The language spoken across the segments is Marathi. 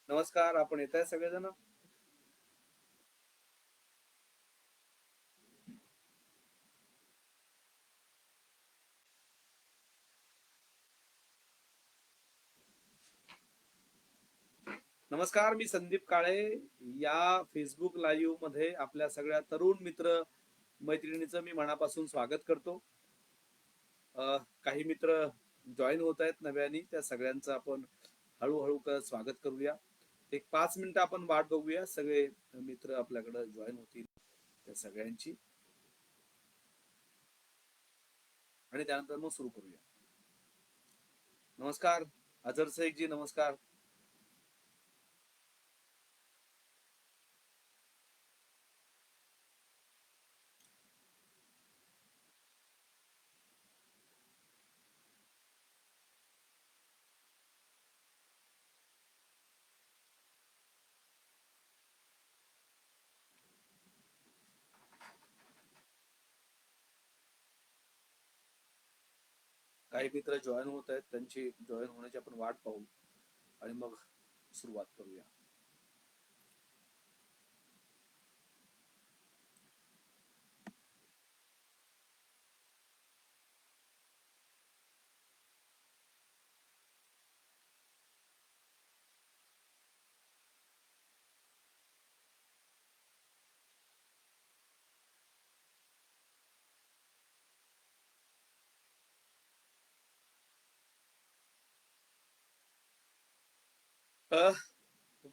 नमस्कार. आपण येत आहे सगळेजण. नमस्कार, मी संदीप काळे. या फेसबुक लाईव्ह मध्ये आपल्या सगळ्या तरुण मित्र मैत्रिणीचं मी मनापासून स्वागत करतो. काही मित्र जॉईन होत आहेत नव्याने, त्या सगळ्यांचं आपण हळूहळू करत स्वागत करूया. एक 5 मिनिटं आपण वाट बघूया, सगळे मित्र आपल्याकडे जॉईन होतील त्या सगळ्यांची, आणि त्यानंतर मग सुरू करूया. नमस्कार अजर शेख जी, नमस्कार. काही मित्र जॉईन होत आहेत, त्यांची जॉईन होण्याची आपण वाट पाहू आणि मग सुरुवात करूया.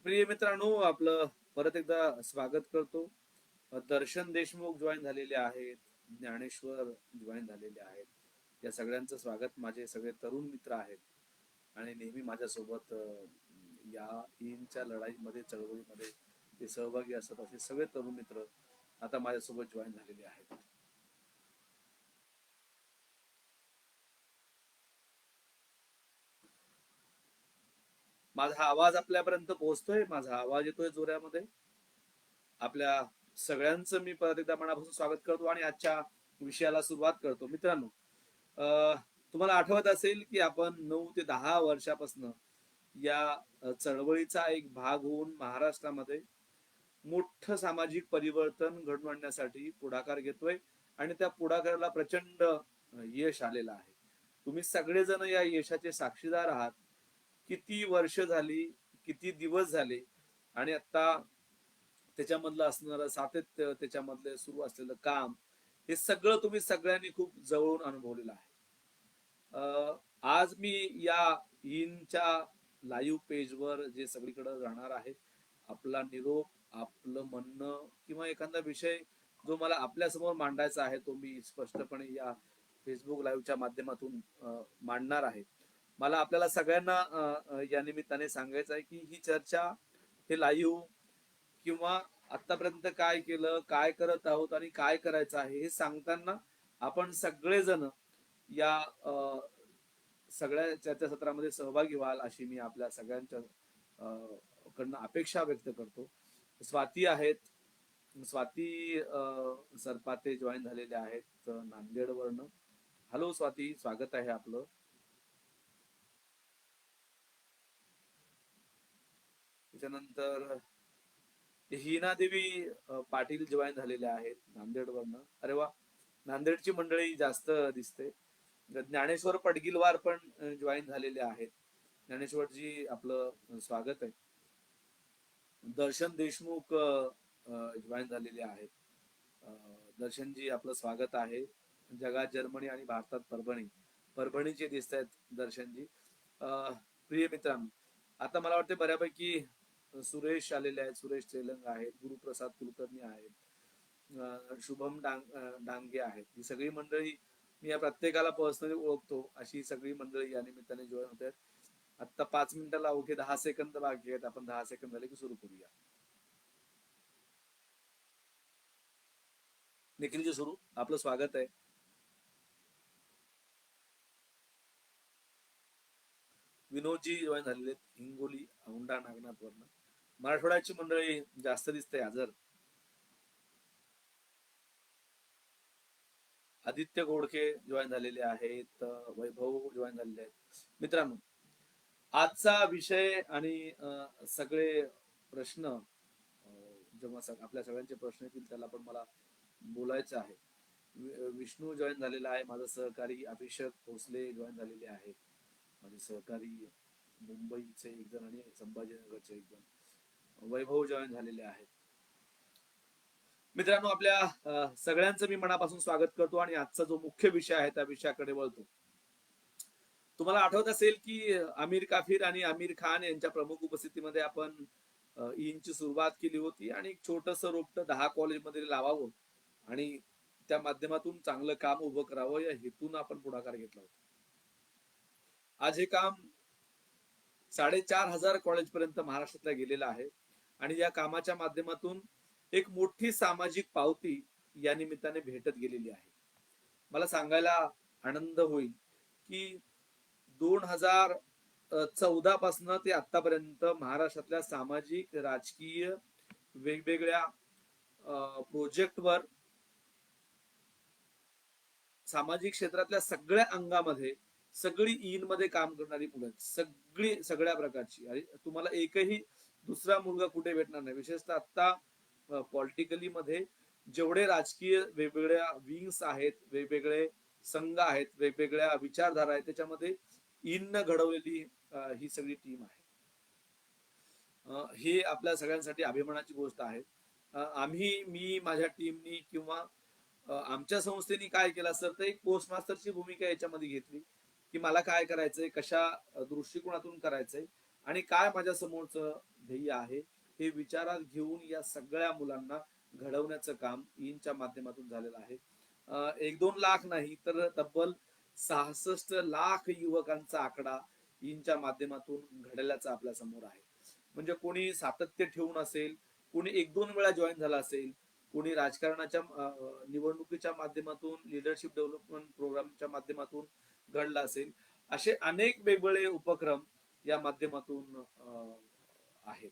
प्रिय मित्रांनो, आपलं परत एकदा स्वागत करतो. दर्शन देशमुख जॉईन झालेले आहेत, ज्ञानेश्वर जॉईन झालेले आहेत. या सगळ्यांचं स्वागत. माझे सगळे तरुण मित्र आहेत आणि नेहमी माझ्यासोबत या ईनच्या लढाईमध्ये, चळवळीमध्ये ते सहभागी असतात. असे सगळे तरुण मित्र आता माझ्यासोबत जॉईन झालेले आहेत. माझा आवाज आपल्यापर्यंत पोहोचतोय? माझा आवाज येतोय जोरामध्ये? आपल्या सगळ्यांचं मी परत एकदा मनापासून स्वागत करतो आणि आजच्या विषयाला सुरुवात करतो. मित्रांनो, तुम्हाला आठवत असेल की आपण 9 ते 10 वर्षापासून या चळवळीचा एक भाग होऊन महाराष्ट्रामध्ये मोठं सामाजिक परिवर्तन घडवून आणण्यासाठी पुढाकार घेतोय आणि त्या पुढाकाराला प्रचंड यश आलेलं आहे. तुम्ही सगळेजण या यशाचे साक्षीदार आहात. किती वर्ष झाली, किती दिवस झाले, आणि आता त्याच्यामधलं असणारं सातत्य, त्याच्यामधलं सुरू असलेलं काम, हे सगळं तुम्ही सगळ्यांनी खूप जवळून अनुभवलेलं आहे. आज मी या इनच्या लाईव्ह पेजवर जे सगळीकडे राहणार आहे, आपला निरोप, आपलं म्हणणं किंवा एखादा विषय जो मला आपल्यासमोर मांडायचा आहे, तो मी स्पष्टपणे या फेसबुक लाईव्हच्या माध्यमातून मांडणार आहे. मला आपल्याला सगळ्यांना या निमित्ताने सांगायचं आहे की ही चर्चा, हे लाईव्ह, किंवा आतापर्यंत काय केलं, काय करत आहोत आणि काय करायचं आहे हे सांगताना आपण सगळेजण या सगळ्या चर्चासत्रामध्ये सहभागी व्हाल, अशी मी आपल्या सगळ्यांच्या कडनं अपेक्षा व्यक्त करतो. स्वाती आहेत, स्वाती सरपाते जॉईन झालेले आहेत नांदेडवरनं. हॅलो स्वाती, स्वागत आहे आपलं. त्याच्यानंतर हिना देवी पाटील जॉईन झालेल्या आहेत नांदेडवरनं. अरे वा, नांदेडची मंडळी जास्त दिसते. ज्ञानेश्वर पडगिलवार पण जॉईन झालेले आहेत. ज्ञानेश्वरजी, आपलं स्वागत आहे. दर्शन देशमुख जॉईन झालेले आहेत. दर्शनजी, आपलं स्वागत आहे. जगात जर्मनी आणि भारतात परभणी, परभणीचे दिसत आहेत दर्शनजी. प्रिय मित्रांनो, आता मला वाटतं बऱ्यापैकी सुरेश आलेले आहेत, सुरेश तेलंग आहेत, गुरुप्रसाद कुलकर्णी आहेत, शुभम डांगे आहेत. ही सगळी मंडळी मी या प्रत्येकाला पर्सनली ओळखतो. अशी सगळी मंडळी या निमित्ताने जॉईन होत आहेत. आता 5 मिनिटाला अवघे 10 सेकंद बाकी आहेत. आपण 10 सेकंद झाले की सुरू करूया. निखिलजी सुरू, आपलं स्वागत आहे. विनोदजी जॉईन झालेले आहेत हिंगोली, औंढा नागनाथ वरनं. मराठवाड्याची मंडळी जास्त दिसते. हजर. आदित्य गोडके जॉईन झालेले आहेत, वैभव जॉईन झालेले आहेत. मित्रांनो, आजचा विषय आणि सगळे प्रश्न जेव्हा आपल्या सगळ्यांचे प्रश्न येतील त्याला पण मला बोलायचं आहे. विष्णू जॉईन झालेला आहे, माझा सहकारी अभिषेक भोसले जॉईन झालेले आहे, माझे सहकारी मुंबईचे एक जण आणि संभाजीनगरचे एक जण, वैभव जॉईन झालेले आहेत. मित्रांनो, आपल्या सगळ्यांचं मी मनापासून स्वागत करतो आणि आजचा जो मुख्य विषय आहे त्या विषयाकडे वळतो. तुम्हाला आठवत असेल की आमिर काफिर आणि आमिर खान यांच्या प्रमुख उपस्थितीमध्ये आपण ईनची सुरुवात केली होती आणि एक छोटस रोपट 10 कॉलेजमध्ये लावावं आणि त्या माध्यमातून चांगलं काम उभं करावं या हेतून आपण पुढाकार घेतला होता. आज हे काम 4,500 कॉलेज पर्यंत महाराष्ट्रातल्या गेलेलं आहे आणि या कामाच्या माध्यमातून एक मोठी सामाजिक पावती या निमित्ताने भेटत गेलेली आहे. मला सांगायला आनंद होईल की 2014 पासून ते आतापर्यंत महाराष्ट्रातल्या सामाजिक राजकीय वेगवेगळ्या प्रोजेक्टवर सामाजिक क्षेत्रातल्या सगळ्या अंगामध्ये सगळी इन मध्ये काम करणारी मुलं, सगळ्या प्रकारची. आणि तुम्हाला एकही दुसरा मुलगा कुठे भेटणार नाही. विशेषतः आता पॉलिटिकली मध्ये जेवढे राजकीय वेगवेगळ्या विंग्स आहेत, वेगवेगळे संघ आहेत, वेगवेगळ्या विचारधारा आहेत, त्याच्यामध्ये इन घडवलेली ही सगळी टीम आहे. हे आपल्या सगळ्यांसाठी अभिमानाची गोष्ट आहे. मी माझ्या टीमनी किंवा आमच्या संस्थेने काय केलं सर, तर एक पोस्ट मास्टरची भूमिका याच्यामध्ये घेतली की मला काय करायचंय, कशा दृष्टिकोनातून करायचंय आणि काय माझ्या समोरचं ध्येय आहे हे विचारात घेऊन या सगळ्या मुलांना घडवण्याचं काम ईनच्या माध्यमातून झालेलं आहे. 1-2 लाख नाही तर तब्बल 66 लाख युवकांचा आकडा ईनच्या माध्यमातून घडल्याचा आपल्या समोर आहे. म्हणजे कोणी सातत्य ठेवून असेल, कोणी 1-2 वेळा जॉईन झाला असेल, कोणी राजकारणाच्या निवडणुकीच्या माध्यमातून, लिडरशिप डेव्हलपमेंट प्रोग्रामच्या माध्यमातून घडला असेल. असे अनेक वेगवेगळे उपक्रम या माध्यमातून आहेत.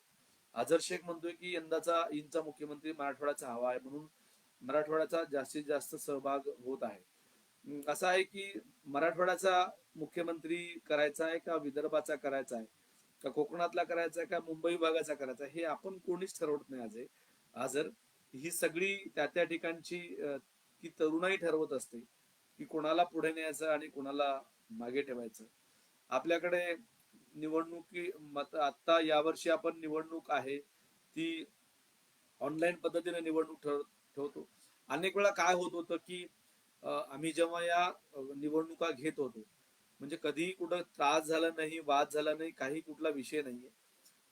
अझर शेख म्हणतोय की यंदाचा ईनचा मुख्यमंत्री मराठवाड्याचा हवा आहे, म्हणून मराठवाड्याचा जास्तीत जास्त सहभाग होत आहे. असं आहे की मराठवाड्याचा मुख्यमंत्री करायचा आहे का विदर्भाचा करायचा आहे का कोकणातला करायचा आहे का मुंबई विभागाचा करायचा आहे, हे आपण कोणीच ठरवत नाही. आजर ही सगळी त्या ठिकाणची की तरुणाई ठरवत असते की कोणाला पुढे न्यायचं आणि कोणाला मागे ठेवायचं. आपल्याकडे निवडणुकी आता यावर्षी आपण निवडणूक आहे ती ऑनलाईन पद्धतीने निवडणूक ठेवतो. अनेक वेळा काय होत होतं की आम्ही जेव्हा या निवडणुका घेत होतो म्हणजे कधीही कुठं त्रास झाला नाही, वाद झाला नाही, काही कुठला विषय नाहीये.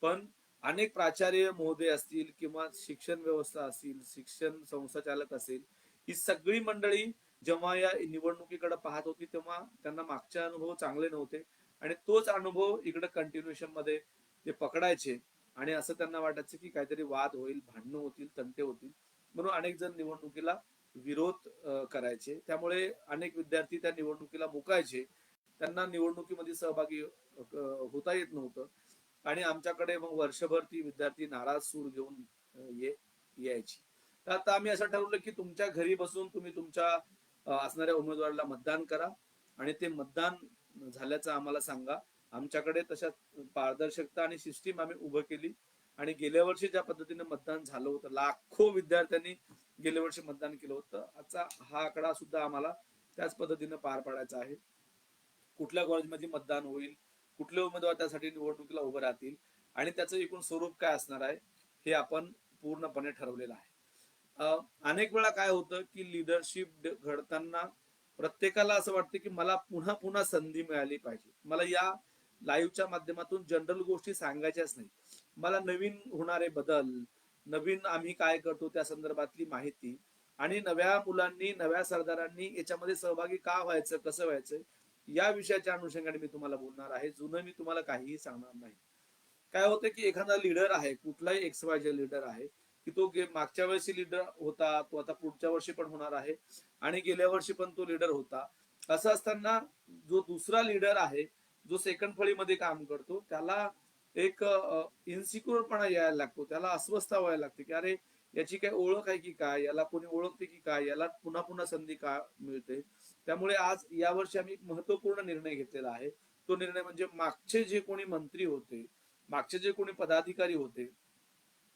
पण अनेक प्राचार्य महोदय असतील किंवा शिक्षण व्यवस्था असतील, शिक्षण संस्थाचालक असेल, ही सगळी मंडळी जेव्हा या निवडणुकीकडे पाहत होती तेव्हा त्यांना मागचे अनुभव चांगले नव्हते आणि तोच अनुभव इकडे कंटिन्युएशन मध्ये ते पकडायचे आणि असं त्यांना वाटायचं की काहीतरी वाद होईल, भांडणं होतील, तंटे होतील, म्हणून अनेक जण निवडणुकीला विरोध करायचे. त्यामुळे अनेक विद्यार्थी त्या निवडणुकीला मुकायचे, त्यांना निवडणुकीमध्ये सहभागी होता येत नव्हतं आणि आमच्याकडे मग वर्षभर ती विद्यार्थी नाराज सूर घेऊन यायची. तर आता आम्ही असं ठरवलं की तुमच्या घरी बसून तुम्ही तुमच्या असणाऱ्या उमेदवाराला मतदान करा आणि ते मतदान झाल्याचं आम्हाला सांगा. आमच्याकडे तशा पारदर्शकता आणि सिस्टीम आम्ही उभं केली आणि गेल्या वर्षी ज्या पद्धतीने मतदान झालं होतं, लाखो विद्यार्थ्यांनी गेल्या वर्षी मतदान केलं होतं, आजचा हा आकडा सुद्धा आम्हाला त्याच पद्धतीने पार पाडायचा आहे. कुठल्या कॉलेजमध्ये मतदान होईल, कुठले उमेदवार त्यासाठी निवडणुकीला उभे राहतील आणि त्याचं एकूण स्वरूप काय असणार आहे हे आपण पूर्णपणे ठरवलेलं आहे. अनेक वेळा काय होतं की लिडरशिप घडताना प्रत्येकाला असं वाटतं की मला पुन्हा पुन्हा संधी मिळाली पाहिजे, मला या लाईव्हच्या माध्यमातून जनरल गोष्टी सांगायच्याच नाही, मला नवीन होणारे बदल, नवीन आम्ही काय करतो त्या संदर्भातली माहिती आणि नव्या मुलांनी, नव्या सरदारांनी याच्यामध्ये सहभागी का व्हायचं, कसं व्हायचं या विषयाच्या अनुषंगाने मी तुम्हाला बोलणार आहे. जुनं मी तुम्हाला काहीही सांगणार नाही. काय होतं की एखादा लीडर आहे, कुठलाही XYZ लीडर आहे की तो मागच्या वर्षी लीडर होता, तो आता पुढच्या वर्षी पण होणार आहे आणि गेल्या वर्षी पण तो लीडर होता. असं असताना जो दुसरा लीडर आहे, जो सेकंड फळीमध्ये काम करतो, त्याला एक इन्सिक्युअरपणा यायला लागतो, त्याला अस्वस्थता व्हायला लागते की अरे याची काही ओळख आहे की काय, याला कोणी ओळखते की काय, याला पुन्हा पुन्हा संधी का मिळते. त्यामुळे आज यावर्षी आम्ही एक महत्वपूर्ण निर्णय घेतलेला आहे. तो निर्णय म्हणजे मागचे जे कोणी मंत्री होते, मागचे जे कोणी पदाधिकारी होते,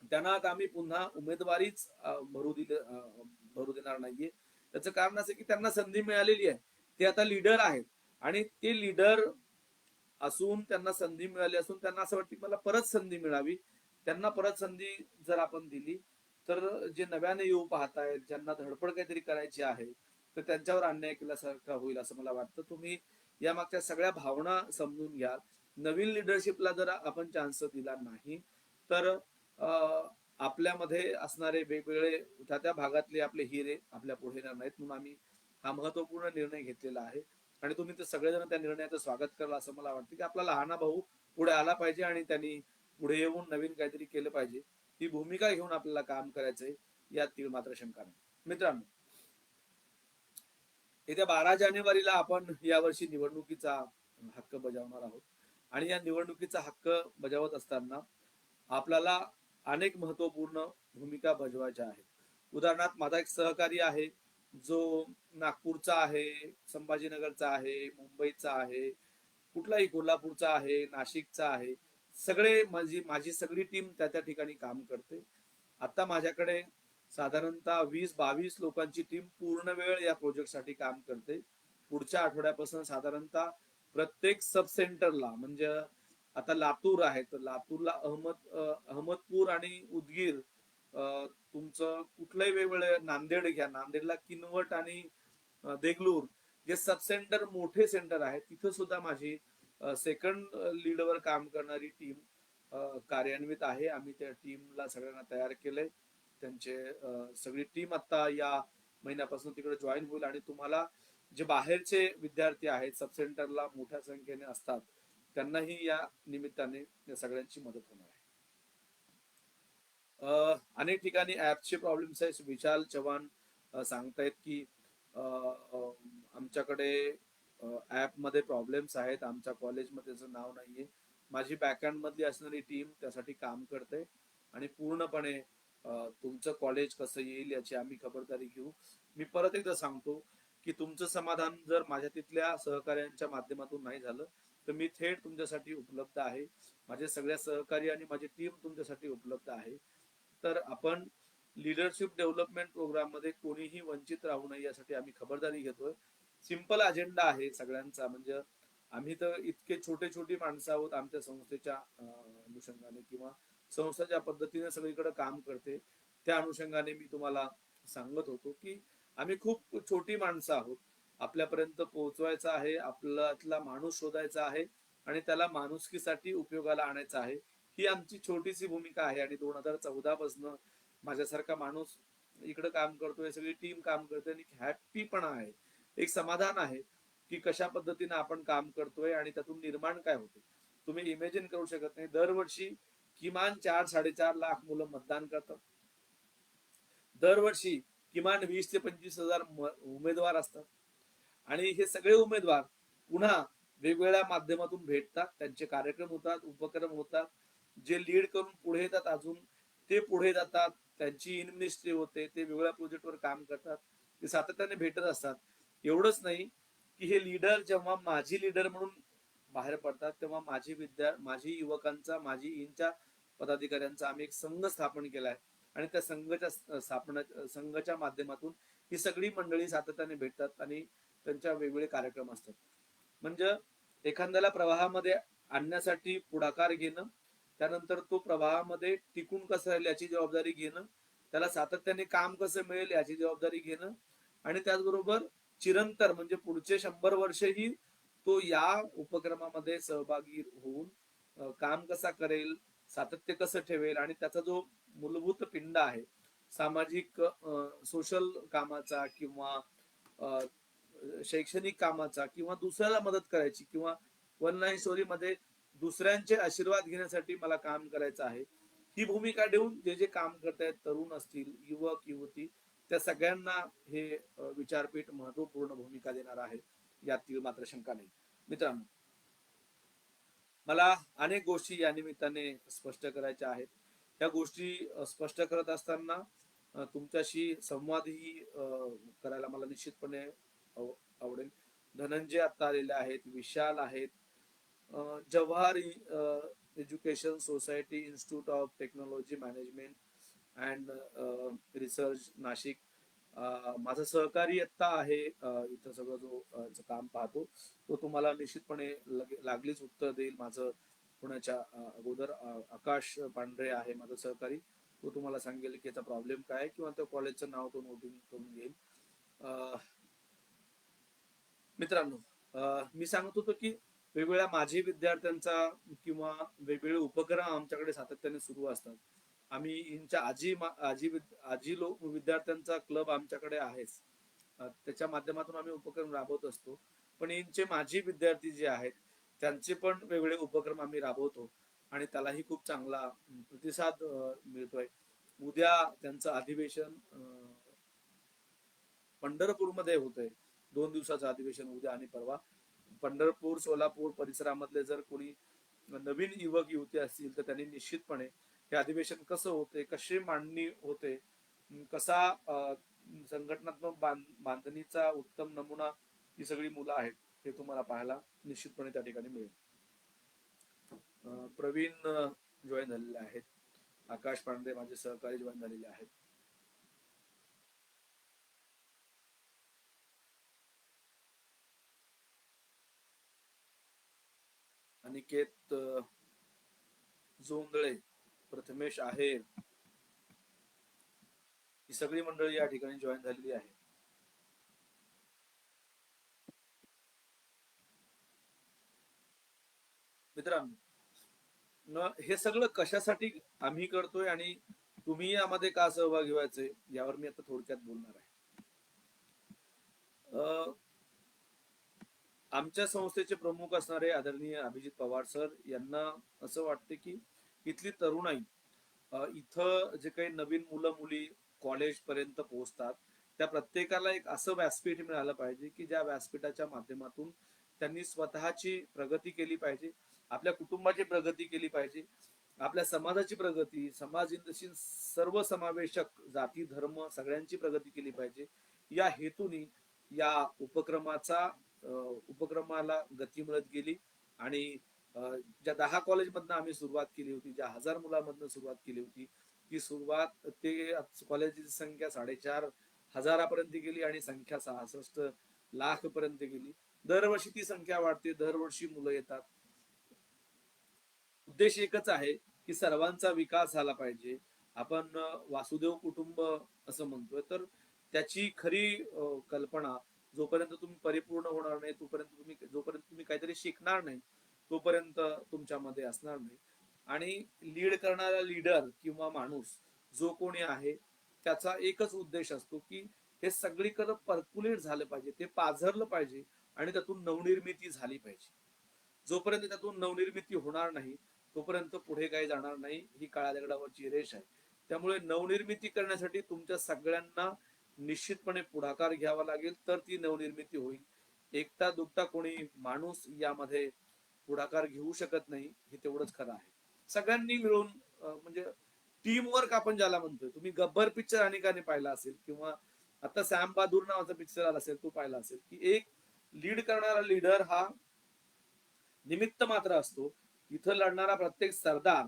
त्यांना आता आम्ही पुन्हा उमेदवारीच भरू देणार नाहीये. त्याचं कारण असं की त्यांना संधी मिळालेली आहे, ते आता लीडर आहेत आणि ते लीडर असून त्यांना संधी मिळाली असून त्यांना असं वाटतं की मला परत संधी मिळावी. त्यांना परत संधी जर आपण दिली तर जे नव्याने येऊ पाहतायत, ज्यांना धडपड काहीतरी करायची आहे, तर त्यांच्यावर अन्याय केल्यासारखा होईल असं मला वाटतं. तुम्ही या मागच्या सगळ्या भावना समजून घ्या. नवीन लिडरशिपला जर आपण चान्स दिला नाही तर आपल्यामध्ये असणारे वेगवेगळे त्या त्या भागातले आपले हिरे आपल्या पुढे येणार नाहीत. म्हणून आम्ही हा महत्वपूर्ण निर्णय घेतलेला आहे आणि तुम्ही ते सगळेजण त्या निर्णयाचं स्वागत कराल असं मला वाटतं की आपला लहाना भाऊ पुढे आला पाहिजे आणि त्यांनी पुढे येऊन नवीन काहीतरी केलं पाहिजे. ही भूमिका घेऊन आपल्याला काम करायचंय, यात तीळ मात्र शंका नाही. मित्रांनो, येत्या 12 जानेवारीला आपण यावर्षी निवडणुकीचा हक्क बजावणार आहोत आणि या निवडणुकीचा हक्क बजावत असताना आपल्याला अनेक महत्वपूर्ण भूमिका बजवायच्या आहेत. उदाहरणार्थ माझा एक सहकारी आहे जो नागपूरचा आहे, संभाजीनगरचा आहे, मुंबईचा आहे, कुठलाही कोल्हापूरचा आहे, नाशिकचा आहे. सगळे माझी माझी सगळी टीम त्या त्या ठिकाणी काम करते. आता माझ्याकडे साधारणतः 20-22 लोकांची टीम पूर्ण वेळ या प्रोजेक्टसाठी काम करते. पुढच्या आठवड्यापासून साधारणतः प्रत्येक सब सेंटरला म्हणजे आता लातूर आहे तर लातूरला अहमदपूर आणि उदगीर, तुमचं कुठलंही वेगवेगळे नांदेड घ्या, नांदेडला किनवट आणि देगलूर जे सब सेंटर मोठे सेंटर आहेत तिथं सुद्धा माझी सेकंड लीडवर काम करणारी टीम कार्यान्वित आहे. आम्ही त्या टीमला सगळ्यांना तयार केलंय. त्यांचे सगळी टीम आता या महिन्यापासून तिकडे जॉईन होईल आणि तुम्हाला जे बाहेरचे विद्यार्थी आहेत सब सेंटरला मोठ्या संख्येने असतात त्यांनाही या निमित्ताने या सगळ्यांची मदत होणार आहे. अनेक ठिकाणी ऍपचे प्रॉब्लेम्स आहेत. विशाल चव्हाण सांगतायत की आमच्याकडे ऍप मध्ये प्रॉब्लेम्स आहेत, आमच्या कॉलेजमध्ये त्याचं नाव नाहीये. माझी बॅकएंड मधली असणारी टीम त्यासाठी काम करते आणि पूर्णपणे तुमचं कॉलेज कसं येईल याची आम्ही खबरदारी घेऊ. मी परत एकदा सांगतो की तुमचं समाधान जर माझ्या तिथल्या सहकार्यांच्या माध्यमातून नाही झालं तर मी थेट तुमच्यासाठी उपलब्ध आहे. माझे सगळ्या सहकारी आणि माझी टीम तुमच्यासाठी उपलब्ध आहे. तर आपण लीडरशिप डेव्हलपमेंट प्रोग्राम मध्ये कोणीही वंचित राहू नये यासाठी आम्ही खबरदारी घेतोय. सिंपल अजेंडा आहे सगळ्यांचा. म्हणजे आम्ही तर इतके छोटी माणसं आहोत आमच्या संस्थेच्या अनुषंगाने किंवा संस्था ज्या पद्धतीने सगळीकडे काम करते त्या अनुषंगाने मी तुम्हाला सांगत होतो की आम्ही खूप छोटी माणसं आहोत. आपल्यापर्यंत पोहोचवायचं आहे, आपल्यातला माणूस शोधायचा आहे आणि त्याला माणुसकीसाठी उपयोगाला आणायचं आहे. ही आमची छोटीशी भूमिका आहे आणि 2014 पासून माझ्यासारखा माणूस इकडे काम करतोय, सगळी टीम काम करते आणि हॅपी पण आहे, एक समाधान आहे की कशा पद्धतीने आपण काम करतोय आणि त्यातून निर्माण काय होते. तुम्ही इमॅजिन करू शकत नाही, दरवर्षी किमान 4-4.5 लाख मुलं मतदान करतात. दरवर्षी किमान 20 ते 25 हजार उमेदवार असतात आणि हे सगळे उमेदवार पुन्हा वेगवेगळ्या माध्यमातून भेटतात, त्यांचे कार्यक्रम होतात, उपक्रम होतात. जे लीड करून पुढे येतात अजून ते पुढे जातात, त्यांची इन मिनिस्ट्री होते, ते वेगवेगळ्या प्रोजेक्टवर काम करतात, ते सातत्याने भेटत असतात. एवढंच नाही की हे लीडर जेव्हा माझी लीडर म्हणून बाहेर पडतात तेव्हा माझी युवकांचा, माझी इंच्या पदाधिकाऱ्यांचा आम्ही एक संघ स्थापन केलाय आणि त्या संघाच्या माध्यमातून ही सगळी मंडळी सातत्याने भेटतात आणि त्यांच्या वेगवेगळे कार्यक्रम असतात. म्हणजे एखाद्याला प्रवाहामध्ये आणण्यासाठी पुढाकार घेणं, त्यानंतर तो प्रवाहामध्ये टिकून कसं राहील याची जबाबदारी घेणं, त्याला सातत्याने काम कसं मिळेल याची जबाबदारी घेणं आणि त्याचबरोबर चिरंतर म्हणजे पुढचे 100 वर्षही तो या उपक्रमामध्ये सहभागी होऊन काम कसा करेल, सातत्य कसं ठेवेल आणि त्याचा जो मूलभूत पिंड आहे सामाजिक सोशल कामाचा किंवा शैक्षणिक कामाचा किंवा दुसऱ्याला मदत करायची किंवा वन लाईन स्टोरी मध्ये दुसऱ्यांचे आशीर्वाद घेण्यासाठी मला काम करायचं आहे, ही भूमिका देऊन जे जे काम करतायत तरुण असतील, युवक युवती, त्या सगळ्यांना हे विचारपीठ महत्वपूर्ण भूमिका देणार आहे, यात मात्र शंका नाही. मित्रांनो, मला अनेक गोष्टी या निमित्ताने स्पष्ट करायच्या आहेत. या गोष्टी स्पष्ट करत असताना तुमच्याशी संवादही करायला मला निश्चितपणे आवडेल. धनंजय आता आलेले आहेत, विशाल आहेत, Jawahar education society institute of technology management and research Nashik. माझा सहकारी आत्ता आहे इथं सगळं जो काम पाहतो तो तुम्हाला निश्चितपणे लागलीच उत्तर देईल. माझं पुण्याच्या अगोदर आकाश पांढरे आहे माझा सहकारी. तो तुम्हाला सांगेल की याचा प्रॉब्लेम काय किंवा त्या कॉलेजचं नाव तो नोटिंग करून घेईल. मित्रांनो, मी सांगत होतो की वेगवेगळ्या माझी विद्यार्थ्यांचा किंवा वेगवेगळे उपक्रम आमच्याकडे सातत्याने सुरू असतात. आम्ही इंच्या आजी लोक विद्यार्थ्यांचा क्लब आमच्याकडे आहेच. त्याच्या माध्यमातून आम्ही उपक्रम राबवत असतो. पण इंचे माझी विद्यार्थी जे आहेत त्यांचे पण वेगवेगळे उपक्रम आम्ही राबवतो आणि त्यालाही खूप चांगला प्रतिसाद मिळतोय. उद्या त्यांचं अधिवेशन पंढरपूरमध्ये होतंय. 2 दिवसाचं अधिवेशन उद्या आणि परवा. पंढरपूर सोलापूर परिसरामधले जर कोणी नवीन युवक युवती असतील तर त्यांनी निश्चितपणे हे अधिवेशन कसं होते, कशी मांडणी होते, कसा संघटनात्मक बांधणीचा उत्तम नमुना ही सगळी मुलं आहेत हे तुम्हाला पाहायला निश्चितपणे त्या ठिकाणी मिळेल. प्रवीण जॉईन झालेले आहेत, आकाश पांढरे माझे सहकारी जॉईन झालेले आहेत. अनिकेत जोंधळे, प्रथमेश आहे, ही सगळी मंडळी या ठिकाणी जॉईन झालेली आहे. मित्रांनो, हे सगळं कशासाठी आम्ही करतोय आणि तुम्ही यामध्ये का सहभागी व्हायचे यावर मी आता थोडक्यात बोलणार आहे. आमच्या संस्थेचे प्रमुख असणारे आदरणीय अभिजित पवार सर यांना असं वाटते की इथली तरुणाई, इथं जे काही नवीन मुलं मुली कॉलेज पर्यंत पोहोचतात त्या प्रत्येकाला एक असं व्यासपीठ मिळालं पाहिजे की ज्या व्यासपीठाच्या माध्यमातून त्यांनी स्वतःची प्रगती केली पाहिजे, आपल्या कुटुंबाची प्रगती केली पाहिजे, आपल्या समाजाची प्रगती, समाज सर्व समावेशक जाती धर्म सगळ्यांची प्रगती केली पाहिजे. या हेतूने या उपक्रमाला गती मिळत गेली आणि ज्या 10 कॉलेजमधनं आम्ही सुरुवात केली होती, ज्या 1000 मुलांमधनं सुरुवात केली होती, ती सुरुवात ते कॉलेजची संख्या 4,500 गेली आणि संख्या 66 लाख पर्यंत गेली. दरवर्षी ती संख्या वाढते, दरवर्षी मुलं येतात. उद्देश एकच आहे की सर्वांचा विकास झाला पाहिजे. आपण वासुदेव कुटुंब असं म्हणतोय तर त्याची खरी कल्पना जोपर्यंत तुम्ही परिपूर्ण होणार नाही जोपर्यंत तुम्ही काहीतरी शिकणार नाही तोपर्यंत तुमच्यामध्ये असणार नाही. आणि लीड करणारा लीडर किंवा माणूस जो कोणी आहे त्याचा एकच उद्देश असतो की हे सगळीकडे पर्क्युलेट झालं पाहिजे, ते पाझरलं पाहिजे आणि त्यातून नवनिर्मिती झाली पाहिजे. जोपर्यंत त्यातून नवनिर्मिती होणार नाही तोपर्यंत पुढे काही जाणार नाही. ही काळ्या दगडावरची रेष आहे. त्यामुळे नवनिर्मिती करण्यासाठी तुमच्या सगळ्यांना निश्चितपणे पुढाकार घ्यावा लागेल तर ती नवनिर्मिती होईल. एकटा दुकटा कोणी माणूस यामध्ये पुढाकार घेऊ शकत नाही, हे तेवढंच खरं आहे. सगळ्यांनी मिळून म्हणजे टीम वर्क आपण ज्याला म्हणतोय. तुम्ही गब्बर पिक्चर अनेकाने पाहिला असेल किंवा आता सॅम बहादूर नावाचा पिक्चर आला असेल, तो पाहिला असेल की एक लीड करणारा लीडर हा निमित्त मात्र असतो. इथं लढणारा प्रत्येक सरदार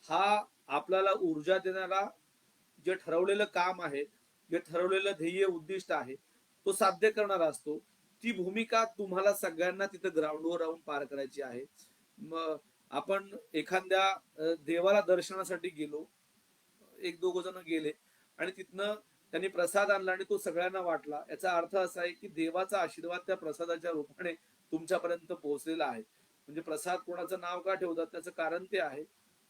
हा आपल्याला ऊर्जा देणारा, जे ठरवलेलं काम आहे, जे ठरवलेलं ध्येय उद्दिष्ट आहे तो साध्य करणारा असतो. ती भूमिका तुम्हाला सगळ्यांना तिथं ग्राउंडवर राहून पार करायची आहे. मग आपण एखाद्या देवाला दर्शनासाठी गेलो, एक दोघ जण गेले आणि तिथनं त्यांनी प्रसाद आणला आणि तो सगळ्यांना वाटला. याचा अर्थ असा आहे की देवाचा आशीर्वाद त्या प्रसादाच्या रूपाने तुमच्यापर्यंत पोहोचलेला आहे. म्हणजे प्रसाद कोणाचं नाव का ठेवतात त्याचं कारण ते आहे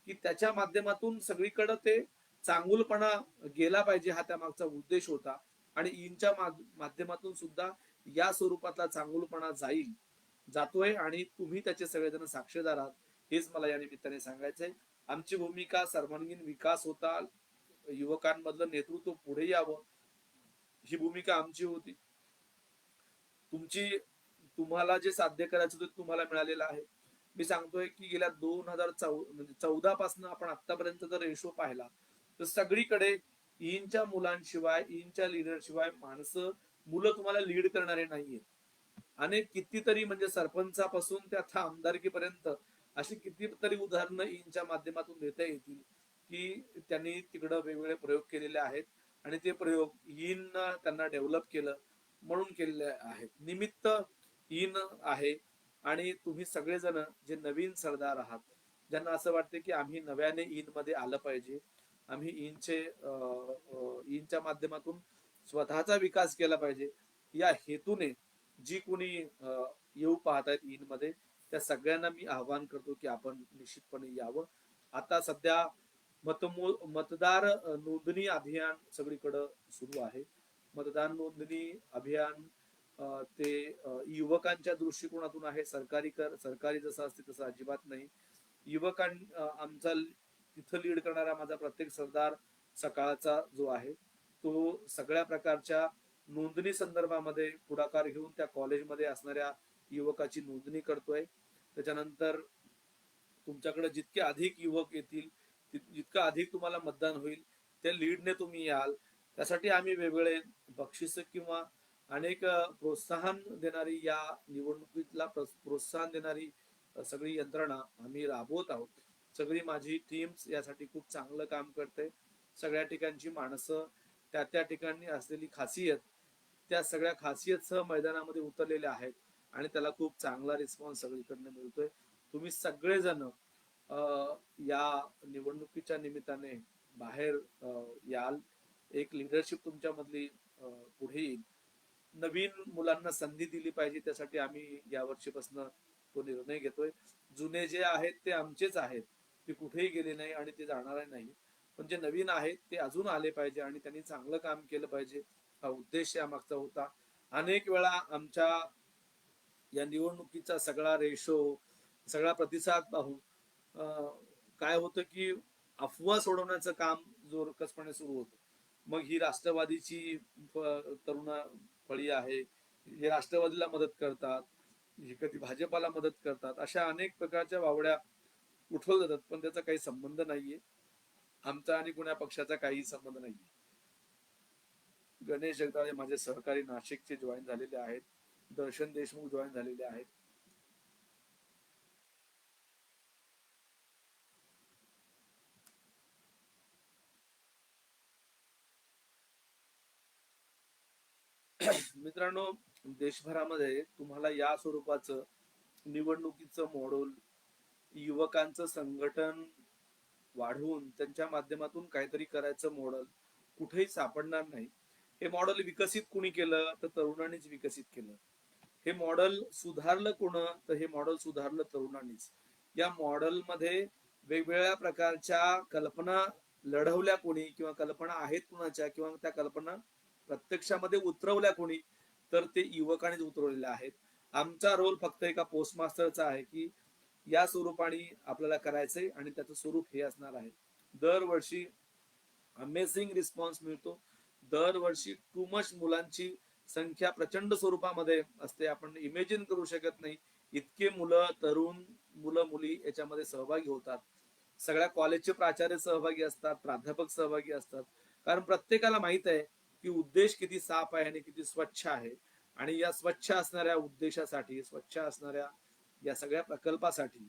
की त्याच्या माध्यमातून सगळीकडे ते चांगुलपणा गेला पाहिजे, हा त्यामागचा उद्देश होता. आणि इंच्या माध्यमातून सुद्धा या स्वरूपातला चांगुलपणा जातोय आणि तुम्ही त्याचे सगळेजण साक्षीदार आहात, हेच मला या निमित्ताने सांगायचंय. आमची भूमिका सर्वांगीण विकास होता, युवकांमधलं नेतृत्व पुढे यावं, ही भूमिका आमची होती. तुम्हाला जे साध्य करायचं ते तुम्हाला मिळालेलं आहे. मी सांगतोय की गेल्या 2014 पासून आपण आतापर्यंत जर रेशो पाहिला तर सगळीकडे ईनच्या मुलांशिवाय, ईनच्या लीडर शिवाय मुलं तुम्हाला लीड करणारे नाहीये. अनेक कितीतरी म्हणजे सरपंचापासून ते आता आमदारकीपर्यंत अशी कितीतरी उदाहरणं ईनच्या माध्यमातून देता येतील की त्यांनी तिकडं वेगवेगळे प्रयोग केलेले आहेत आणि ते प्रयोग ईन त्यांना डेव्हलप केलं म्हणून केलेले आहेत. निमित्त ईन आहे आणि तुम्ही सगळेजण जे नवीन सरदार आहात, ज्यांना असं वाटते की आम्ही नव्याने ईन मध्ये आलं पाहिजे, आम्ही ईनच्या माध्यमातून स्वतःचा विकास केला पाहिजे, या हेतूने जी कोणी येऊ पाहत आहेत ईन मध्ये, त्या सगळ्यांना मी आवाहन करतो की आपण निश्चितपणे यावं. आता सध्या मतदार नोंदणी अभियान सगळीकडे सुरू आहे. मतदान नोंदणी अभियान ते युवकांच्या दृष्टिकोनातून आहे. सरकारी जसं असते तसं अजिबात नाही. आमचा तिथं लीड करणारा माझा प्रत्येक सरदार सकाळचा जो आहे तो सगळ्या प्रकारच्या नोंदणी संदर्भामध्ये पुढाकार घेऊन त्या कॉलेजमध्ये असणाऱ्या युवकाची नोंदणी करतोय. त्याच्यानंतर तुमच्याकडे जितके अधिक युवक येतील जितकं अधिक तुम्हाला मतदान होईल त्या लीडने तुम्ही याल. त्यासाठी आम्ही वेगवेगळे बक्षीस किंवा अनेक प्रोत्साहन देणारी या निवडणुकीला प्रोत्साहन देणारी सगळी यंत्रणा आम्ही राबवत आहोत. सगळी माझी टीम्स यासाठी खूप चांगलं काम करते. सगळ्या ठिकाणची माणसं त्या ठिकाणी असलेली खासियत त्या सगळ्या खासियतसह मैदानामध्ये उतरलेल्या आहेत आणि त्याला खूप चांगला रिस्पॉन्स सगळीकडनं मिळतोय. तुम्ही सगळेजण या निवडणुकीच्या निमित्ताने बाहेर याल. एक लिडरशिप तुमच्यामधली पुढे येईल. नवीन मुलांना संधी दिली पाहिजे, त्यासाठी आम्ही या वर्षीपासून तो निर्णय घेतोय. जुने जे आहेत ते आमचेच आहेत, ते कुठेही गेले नाही आणि ते जाणार नाही. पण जे नवीन आहेत ते अजून आले पाहिजे आणि त्यांनी चांगलं काम केलं पाहिजे, हा उद्देश यामागचा होता. अनेक वेळा आमच्या या निवडणुकीचा सगळा रेशो, सगळा प्रतिसाद पाहून काय होतं की अफवा सोडवण्याचं काम जोरकसपणे सुरू होतं. मग ही राष्ट्रवादीची तरुण फळी आहे, हे राष्ट्रवादीला मदत करतात, हे कधी भाजपाला मदत करतात, अशा अनेक प्रकारच्या वावड्या उठवल्या जातात. पण त्याचा काही संबंध नाहीये, आमचा आणि कुण्या पक्षाचा काही संबंध नाहीये. गणेश जगदाळे माझे सहकारी नाशिकचे जॉईन झालेले आहेत. दर्शन देशमुख जॉईन झालेले आहेत. मित्रांनो, देशभरामध्ये तुम्हाला या स्वरूपाचं निवडणुकीचं मॉडेल, युवकांचं संघटन वाढवून त्यांच्या माध्यमातून काहीतरी करायचं मॉडेल कुठेही सापडणार नाही. हे मॉडेल विकसित कुणी केलं तर तरुणांनीच विकसित केलं. हे मॉडेल सुधारलं कोण तर हे मॉडेल सुधारलं तरुणांनीच. या मॉडेलमध्ये वेगवेगळ्या प्रकारच्या कल्पना लढवल्या कोणी किंवा कल्पना आहेत कुणाच्या किंवा त्या कल्पना प्रत्यक्षामध्ये उतरवल्या कोणी तर ते युवकांनीच उतरवलेल्या आहेत. आमचा रोल फक्त एका पोस्ट मास्टरचा आहे की या स्वरूपाने आपल्याला करायचंय आणि त्याचं स्वरूप हे असणार आहे. दरवर्षी अमेझिंग रिस्पॉन्स मिळतो. दरवर्षी टू मच मुलांची संख्या प्रचंड स्वरूपामध्ये असते. आपण इमेजिन करू शकत नाही इतके मुलं मुली याच्यामध्ये सहभागी होतात. सगळ्या कॉलेजचे प्राचार्य सहभागी असतात, प्राध्यापक सहभागी असतात. कारण प्रत्येकाला माहित आहे की उद्देश किती साफ आहे आणि किती स्वच्छ आहे. आणि या स्वच्छ असणाऱ्या उद्देशासाठी, स्वच्छ असणाऱ्या या सगळ्या प्रकल्पासाठी,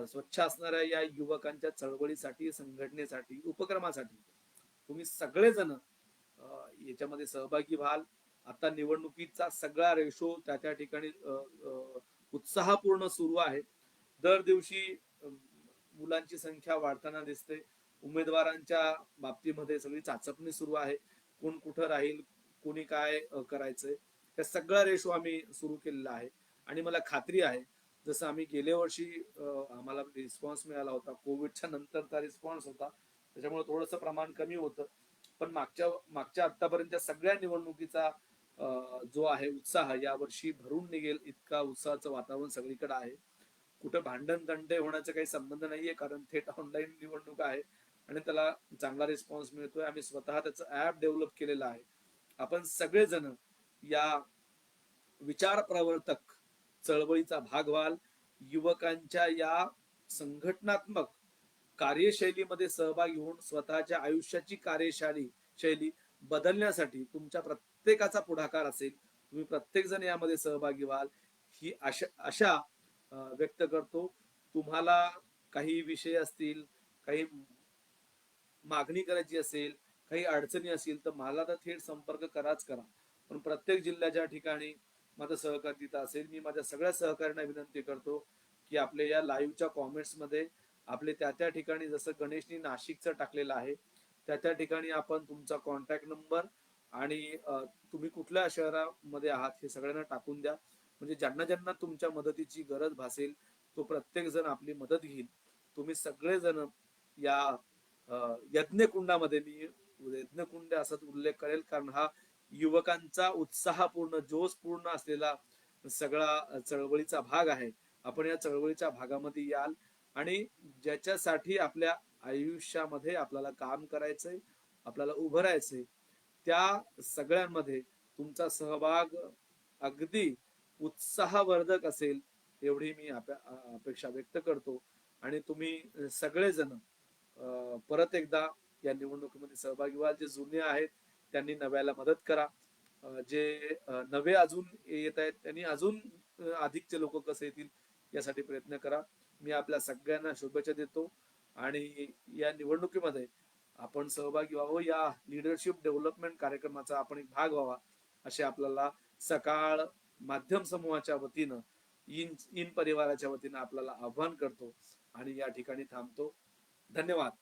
स्वच्छ असणाऱ्या या युवकांच्या चळवळीसाठी, संघटनेसाठी, उपक्रमासाठी तुम्ही सगळेजण याच्यामध्ये सहभागी व्हाल. आता निवडणुकीचा सगळा रेशो त्या ठिकाणी उत्साहपूर्ण सुरू आहे. दर दिवशी मुलांची संख्या वाढताना दिसते. उमेदवारांच्या बाबतीमध्ये सगळी चाचपणी सुरू आहे. कोण कुठं राहील, कोणी काय करायचंय, त्या सगळा रेशो आम्ही सुरू केलेला आहे. आणि मला खात्री आहे जसं आम्ही गेल्या वर्षी आम्हाला रिस्पॉन्स मिळाला होता, कोविडच्या नंतरचा रिस्पॉन्स होता, त्याच्यामुळे थोडंसं प्रमाण कमी होतं. पण मागच्या आतापर्यंत सगळ्या निवडणुकीचा जो आहे उत्साह यावर्षी भरून निघेल इतका उत्साहाचं वातावरण सगळीकडे आहे. कुठं भांडण तंटे होण्याचा काही संबंध नाहीये, कारण थेट ऑनलाईन निवडणूक आहे आणि त्याला चांगला रिस्पॉन्स मिळतोय. आम्ही स्वतः त्याचं ऍप डेव्हलप केलेलं आहे. आपण सगळेजण या विचार प्रवर्तक चळवळीचा भाग व्हाल. युवकांच्या या संघटनात्मक कार्यशैलीमध्ये सहभागी होऊन स्वतःच्या आयुष्याची कार्यशैली शैली बदलण्यासाठी तुमच्या प्रत्येकाचा पुढाकार असेल, तुम्ही प्रत्येक जण यामध्ये सहभागी व्हाल, ही आशा व्यक्त करतो. तुम्हाला काही विषय असतील, काही मागणी करायची असेल, काही अडचणी असतील, तर मला तर थेट संपर्क कराच करा. पण प्रत्येक जिल्ह्याच्या ठिकाणी माझं सहकारी तिथं असेल. मी माझ्या सगळ्या सहकाऱ्यांना विनंती करतो, की आपल्या या लाईव्हच्या कॉमेंट्समध्ये आपले त्या ठिकाणी जसं गणेशनी नाशिकचं टाकलेलं आहे, त्या ठिकाणी आपण तुमचा कॉन्टॅक्ट नंबर आणि तुम्ही कुठल्या शहरामध्ये आहात हे सगळ्यांना टाकून द्या. म्हणजे ज्यांना ज्यांना तुमच्या मदतीची गरज भासेल, तो प्रत्येक जण आपली मदत घेईल. तुम्ही सगळेजण या यज्ञकुंडामध्ये, मी यज्ञकुंड असाच उल्लेख करेल, कारण हा युवकांचा उत्साहपूर्ण जोशपूर्ण असलेला सगळा चळवळीचा भाग आहे. आपण या चळवळीच्या भागामध्ये याल आणि ज्याच्यासाठी आपल्या आयुष्यामध्ये आपल्याला काम करायचंय, आपल्याला उभं राहायचंय, त्या सगळ्यांमध्ये तुमचा सहभाग अगदी उत्साहवर्धक असेल एवढी मी अपेक्षा व्यक्त करतो. आणि तुम्ही सगळेजण परत एकदा या निवडणुकीमध्ये सहभागी व्हा. जे जुने आहेत त्यांनी नव्याला मदत करा. जे नवे अजून येत आहेत त्यांनी अजून अधिकचे लोक कसे येतील यासाठी प्रयत्न करा. मी आपल्या सगळ्यांना शुभेच्छा देतो आणि या निवडणुकीमध्ये आपण सहभागी व्हावं, या लिडरशिप डेव्हलपमेंट कार्यक्रमाचा आपण एक भाग व्हावा असे आपल्याला सकाळ माध्यम समूहाच्या वतीनं, इन परिवाराच्या वतीनं आपल्याला आव्हान करतो आणि या ठिकाणी थांबतो. धन्यवाद.